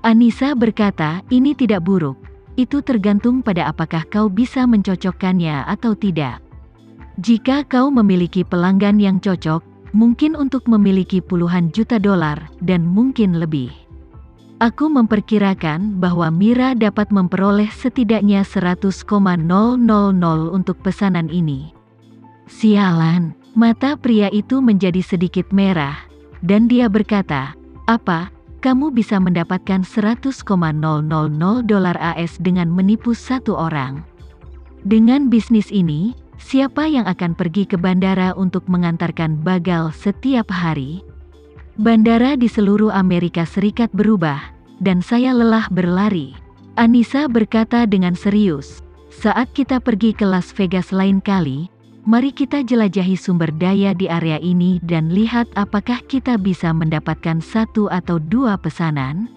Anissa berkata, ini tidak buruk. Itu tergantung pada apakah kau bisa mencocokkannya atau tidak. Jika kau memiliki pelanggan yang cocok, mungkin untuk memiliki puluhan juta dolar, dan mungkin lebih. Aku memperkirakan bahwa Mira dapat memperoleh setidaknya 100,000 untuk pesanan ini. Sialan, mata pria itu menjadi sedikit merah, dan dia berkata, apa, kamu bisa mendapatkan 100,000 dolar AS dengan menipu satu orang? Dengan bisnis ini, siapa yang akan pergi ke bandara untuk mengantarkan bagal setiap hari? Bandara di seluruh Amerika Serikat berubah, dan saya lelah berlari. Anissa berkata dengan serius, saat kita pergi ke Las Vegas lain kali, mari kita jelajahi sumber daya di area ini dan lihat apakah kita bisa mendapatkan satu atau dua pesanan.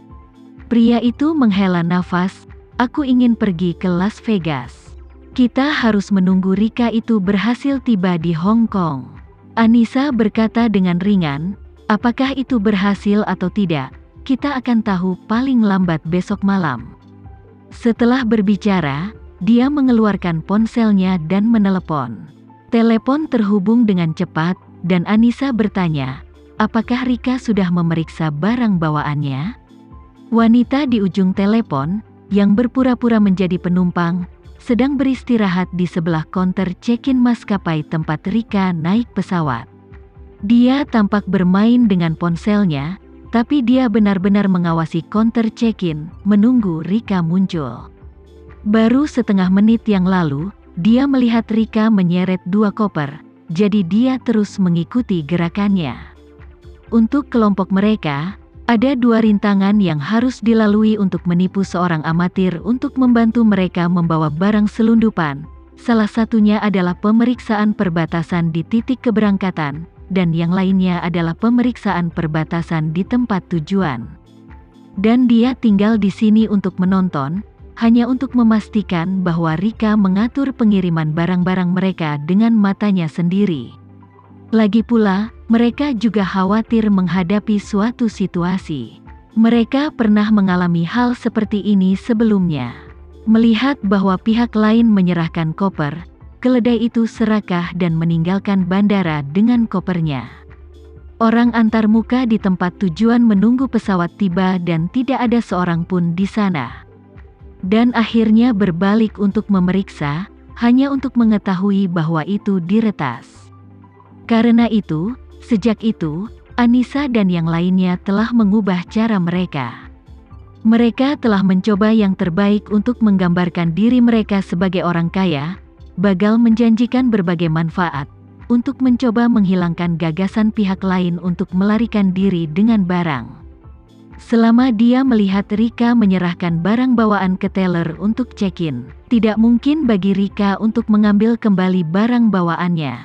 Pria itu menghela nafas, aku ingin pergi ke Las Vegas. Kita harus menunggu Rika itu berhasil tiba di Hong Kong. Anissa berkata dengan ringan, apakah itu berhasil atau tidak, kita akan tahu paling lambat besok malam. Setelah berbicara, dia mengeluarkan ponselnya dan menelepon. Telepon terhubung dengan cepat, dan Anissa bertanya, apakah Rika sudah memeriksa barang bawaannya? Wanita di ujung telepon, yang berpura-pura menjadi penumpang, sedang beristirahat di sebelah konter check-in maskapai tempat Rika naik pesawat. Dia tampak bermain dengan ponselnya, tapi dia benar-benar mengawasi konter check-in, menunggu Rika muncul. Baru setengah menit yang lalu, dia melihat Rika menyeret 2 koper, jadi dia terus mengikuti gerakannya. Untuk kelompok mereka, ada 2 rintangan yang harus dilalui untuk menipu seorang amatir untuk membantu mereka membawa barang selundupan. Salah satunya adalah pemeriksaan perbatasan di titik keberangkatan, dan yang lainnya adalah pemeriksaan perbatasan di tempat tujuan. Dan dia tinggal di sini untuk menonton, hanya untuk memastikan bahwa Rika mengatur pengiriman barang-barang mereka dengan matanya sendiri. Lagi pula, mereka juga khawatir menghadapi suatu situasi. Mereka pernah mengalami hal seperti ini sebelumnya. Melihat bahwa pihak lain menyerahkan koper, keledai itu serakah dan meninggalkan bandara dengan kopernya. Orang antarmuka di tempat tujuan menunggu pesawat tiba dan tidak ada seorang pun di sana. Dan akhirnya berbalik untuk memeriksa, hanya untuk mengetahui bahwa itu diretas. Karena itu, sejak itu, Anissa dan yang lainnya telah mengubah cara mereka. Mereka telah mencoba yang terbaik untuk menggambarkan diri mereka sebagai orang kaya, bagal menjanjikan berbagai manfaat, untuk mencoba menghilangkan gagasan pihak lain untuk melarikan diri dengan barang. Selama dia melihat Rika menyerahkan barang bawaan ke teller untuk check-in, tidak mungkin bagi Rika untuk mengambil kembali barang bawaannya.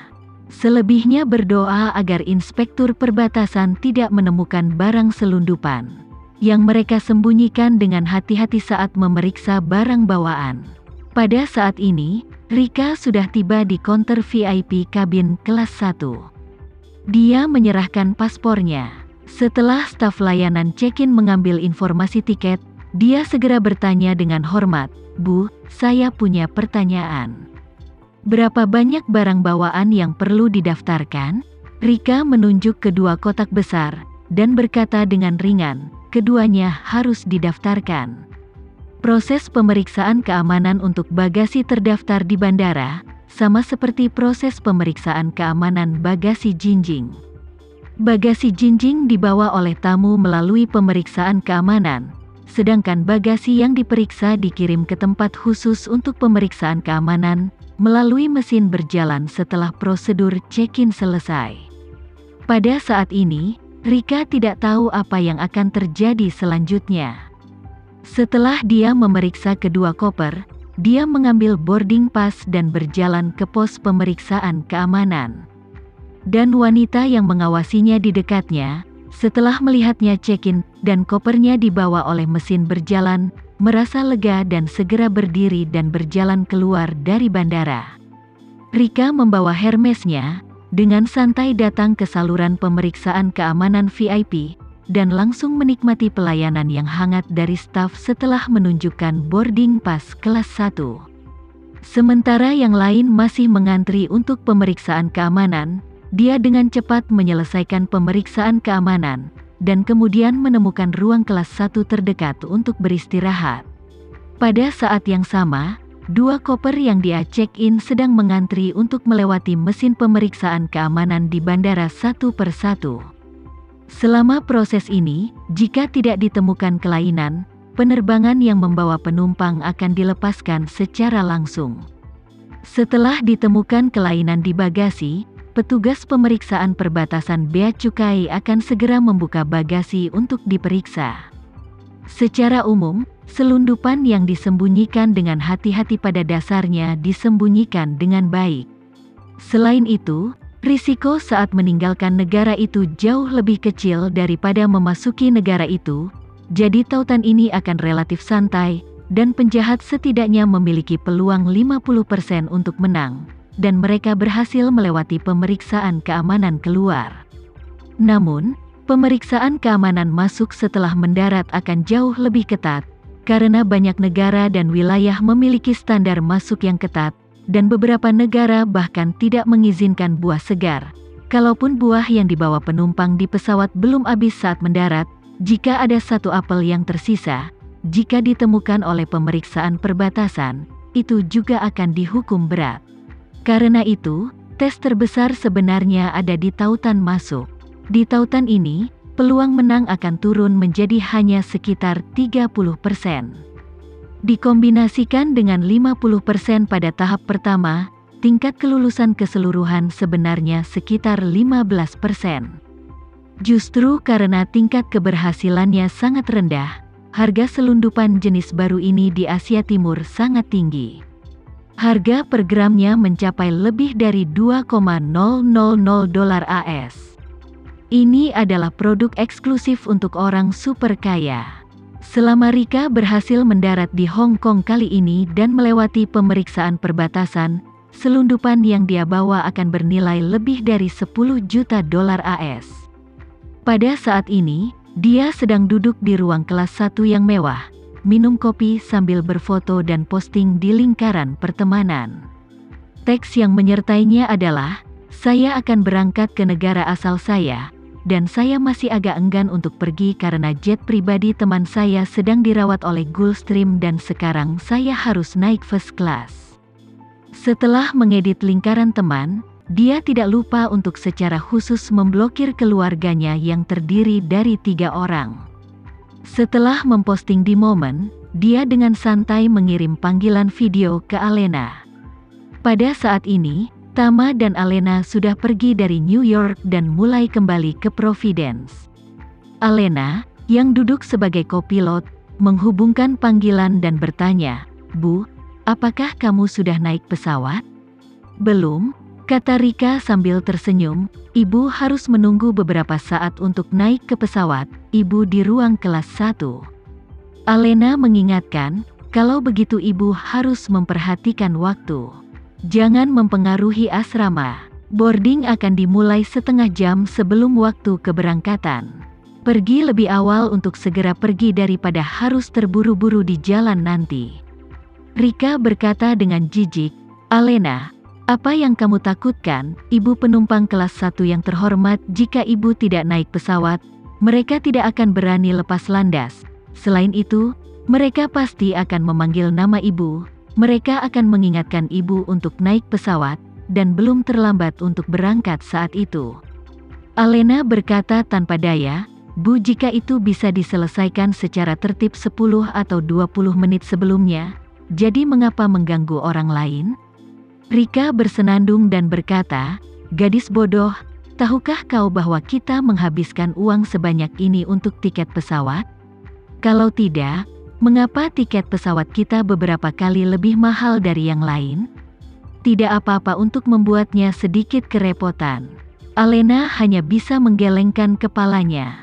Selebihnya berdoa agar inspektur perbatasan tidak menemukan barang selundupan yang mereka sembunyikan dengan hati-hati saat memeriksa barang bawaan. Pada saat ini, Rika sudah tiba di konter VIP kabin kelas 1. Dia menyerahkan paspornya. Setelah staf layanan check-in mengambil informasi tiket, dia segera bertanya dengan hormat, Bu, saya punya pertanyaan. Berapa banyak barang bawaan yang perlu didaftarkan? Rika menunjuk kedua kotak besar, dan berkata dengan ringan, keduanya harus didaftarkan. Proses pemeriksaan keamanan untuk bagasi terdaftar di bandara, sama seperti proses pemeriksaan keamanan bagasi jinjing. Bagasi jinjing dibawa oleh tamu melalui pemeriksaan keamanan, sedangkan bagasi yang diperiksa dikirim ke tempat khusus untuk pemeriksaan keamanan, melalui mesin berjalan setelah prosedur check-in selesai. Pada saat ini, Rika tidak tahu apa yang akan terjadi selanjutnya. Setelah dia memeriksa kedua koper, dia mengambil boarding pass dan berjalan ke pos pemeriksaan keamanan. Dan wanita yang mengawasinya di dekatnya, setelah melihatnya check-in dan kopernya dibawa oleh mesin berjalan, merasa lega dan segera berdiri dan berjalan keluar dari bandara. Rika membawa Hermesnya, dengan santai datang ke saluran pemeriksaan keamanan VIP, dan langsung menikmati pelayanan yang hangat dari staf setelah menunjukkan boarding pass kelas 1. Sementara yang lain masih mengantri untuk pemeriksaan keamanan, dia dengan cepat menyelesaikan pemeriksaan keamanan, dan kemudian menemukan ruang kelas 1 terdekat untuk beristirahat. Pada saat yang sama, 2 koper yang dia check-in sedang mengantri untuk melewati mesin pemeriksaan keamanan di bandara satu persatu. Selama proses ini, jika tidak ditemukan kelainan, penerbangan yang membawa penumpang akan dilepaskan secara langsung. Setelah ditemukan kelainan di bagasi, petugas pemeriksaan perbatasan bea cukai akan segera membuka bagasi untuk diperiksa. Secara umum, selundupan yang disembunyikan dengan hati-hati pada dasarnya disembunyikan dengan baik. Selain itu, risiko saat meninggalkan negara itu jauh lebih kecil daripada memasuki negara itu, jadi tautan ini akan relatif santai, dan penjahat setidaknya memiliki peluang 50% untuk menang, dan mereka berhasil melewati pemeriksaan keamanan keluar. Namun, pemeriksaan keamanan masuk setelah mendarat akan jauh lebih ketat, karena banyak negara dan wilayah memiliki standar masuk yang ketat, dan beberapa negara bahkan tidak mengizinkan buah segar. Kalaupun buah yang dibawa penumpang di pesawat belum habis saat mendarat, jika ada 1 apel yang tersisa, jika ditemukan oleh pemeriksaan perbatasan, itu juga akan dihukum berat. Karena itu, tes terbesar sebenarnya ada di tautan masuk. Di tautan ini, peluang menang akan turun menjadi hanya sekitar 30%. Dikombinasikan dengan 50% pada tahap pertama, tingkat kelulusan keseluruhan sebenarnya sekitar 15%. Justru karena tingkat keberhasilannya sangat rendah, harga selundupan jenis baru ini di Asia Timur sangat tinggi. Harga per gramnya mencapai lebih dari $2,000 AS. Ini adalah produk eksklusif untuk orang super kaya. Selama Rika berhasil mendarat di Hong Kong kali ini dan melewati pemeriksaan perbatasan, selundupan yang dia bawa akan bernilai lebih dari $10 juta AS. Pada saat ini, dia sedang duduk di ruang kelas 1 yang mewah, minum kopi sambil berfoto dan posting di lingkaran pertemanan. Teks yang menyertainya adalah, "Saya akan berangkat ke negara asal saya, dan saya masih agak enggan untuk pergi karena jet pribadi teman saya sedang dirawat oleh Gulfstream dan sekarang saya harus naik first class." Setelah mengedit lingkaran teman, dia tidak lupa untuk secara khusus memblokir keluarganya yang terdiri dari 3 orang. Setelah memposting di momen, dia dengan santai mengirim panggilan video ke Alena. Pada saat ini, Tama dan Alena sudah pergi dari New York dan mulai kembali ke Providence. Alena, yang duduk sebagai kopilot, menghubungkan panggilan dan bertanya, "Bu, apakah kamu sudah naik pesawat?" "Belum," kata Rika sambil tersenyum. "Ibu harus menunggu beberapa saat untuk naik ke pesawat, Ibu di ruang kelas 1. Alena mengingatkan, "Kalau begitu Ibu harus memperhatikan waktu. Jangan mempengaruhi asrama. Boarding akan dimulai setengah jam sebelum waktu keberangkatan. Pergi lebih awal untuk segera pergi daripada harus terburu-buru di jalan nanti." Rika berkata dengan jijik, "Alena, apa yang kamu takutkan, Ibu penumpang kelas 1 yang terhormat? Jika Ibu tidak naik pesawat, mereka tidak akan berani lepas landas. Selain itu, mereka pasti akan memanggil nama Ibu. Mereka akan mengingatkan Ibu untuk naik pesawat, dan belum terlambat untuk berangkat saat itu." Alena berkata tanpa daya, "Bu, jika itu bisa diselesaikan secara tertib 10 atau 20 menit sebelumnya, jadi mengapa mengganggu orang lain?" Rika bersenandung dan berkata, "Gadis bodoh, tahukah kau bahwa kita menghabiskan uang sebanyak ini untuk tiket pesawat? Kalau tidak, mengapa tiket pesawat kita beberapa kali lebih mahal dari yang lain? Tidak apa-apa untuk membuatnya sedikit kerepotan." Alena hanya bisa menggelengkan kepalanya.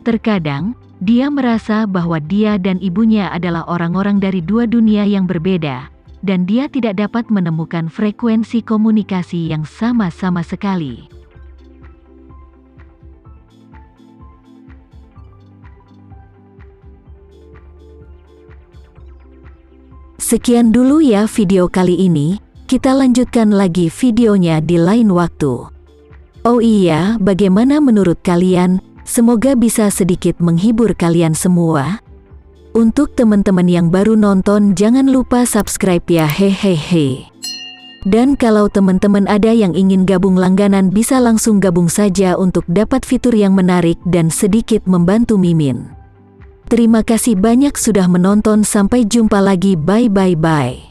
Terkadang, dia merasa bahwa dia dan ibunya adalah orang-orang dari 2 dunia yang berbeda, dan dia tidak dapat menemukan frekuensi komunikasi yang sama sekali. Sekian dulu ya video kali ini, kita lanjutkan lagi videonya di lain waktu. Oh iya, bagaimana menurut kalian? Semoga bisa sedikit menghibur kalian semua. Untuk teman-teman yang baru nonton, jangan lupa subscribe ya, hehehe. Dan kalau teman-teman ada yang ingin gabung langganan, bisa langsung gabung saja untuk dapat fitur yang menarik dan sedikit membantu Mimin. Terima kasih banyak sudah menonton, sampai jumpa lagi, bye.